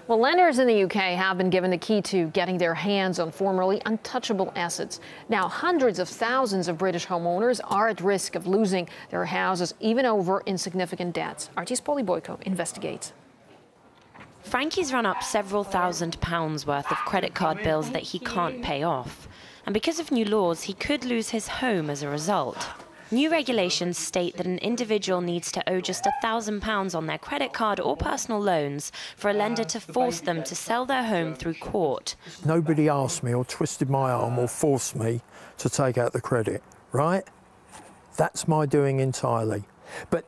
Well, lenders in the UK have been given the key to getting their hands on formerly untouchable assets. Now, hundreds of thousands of British homeowners are at risk of losing their houses, even over insignificant debts. RT's Polly Boyko investigates. Frankie's run up several £1,000s worth of credit card bills that he can't pay off. And because of new laws, he could lose his home as a result. New regulations state that an individual needs to owe just £1,000 on their credit card or personal loans for a lender to force them to sell their home through court. Nobody asked me or twisted my arm or forced me to take out the credit, right? That's my doing entirely. But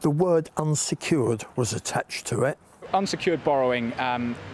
the word unsecured was attached to it. Unsecured borrowing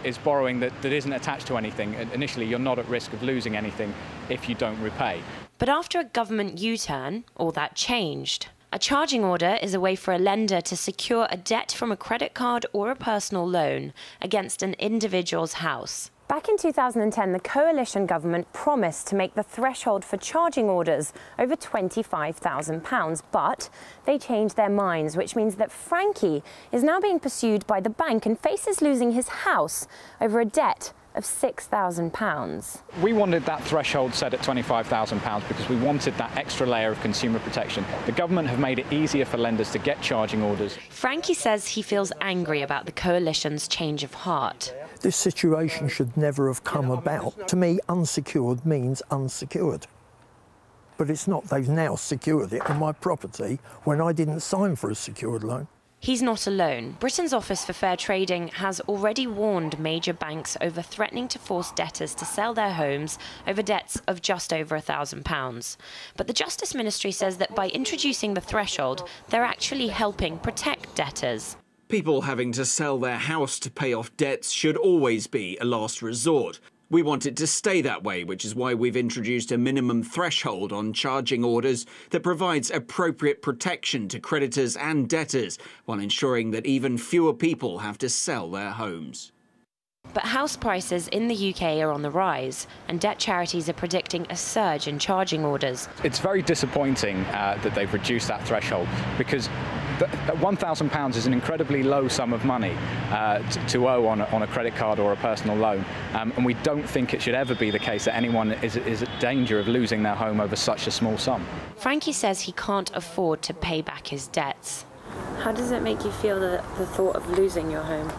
is borrowing that isn't attached to anything. Initially, you're not at risk of losing anything if you don't repay. But after a government U-turn, all that changed. A charging order is a way for a lender to secure a debt from a credit card or a personal loan against an individual's house. Back in 2010, the coalition government promised to make the threshold for charging orders over £25,000, but they changed their minds, which means that Frankie is now being pursued by the bank and faces losing his house over a debt of £6,000. We wanted that threshold set at £25,000 because we wanted that extra layer of consumer protection. The government have made it easier for lenders to get charging orders. Frankie says he feels angry about the coalition's change of heart. This situation should never have come about. To me, unsecured means unsecured. But it's not. They've now secured it on my property when I didn't sign for a secured loan. He's not alone. Britain's Office for Fair Trading has already warned major banks over threatening to force debtors to sell their homes over debts of just over £1,000. But the Justice Ministry says that by introducing the threshold, they're actually helping protect debtors. People having to sell their house to pay off debts should always be a last resort. We want it to stay that way, which is why we've introduced a minimum threshold on charging orders that provides appropriate protection to creditors and debtors, while ensuring that even fewer people have to sell their homes. But house prices in the UK are on the rise, and debt charities are predicting a surge in charging orders. It's very disappointing that they've reduced that threshold because £1,000 is an incredibly low sum of money to owe on a credit card or a personal loan, and we don't think it should ever be the case that anyone is at danger of losing their home over such a small sum. Frankie says he can't afford to pay back his debts. How does it make you feel, the thought of losing your home?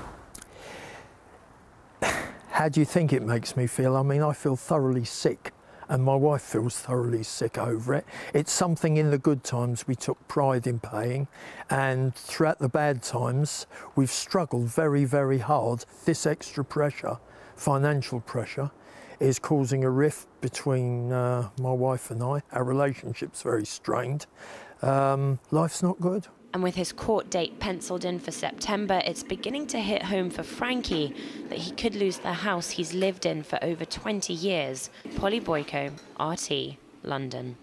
How do you think it makes me feel? I mean, I feel thoroughly sick, and my wife feels thoroughly sick over it. It's something in the good times we took pride in paying, and throughout the bad times, we've struggled very, very hard. This extra pressure, financial pressure, is causing a rift between my wife and I. Our relationship's very strained. Life's not good. And with his court date penciled in for September, it's beginning to hit home for Frankie that he could lose the house he's lived in for over 20 years. Polly Boyko, RT, London.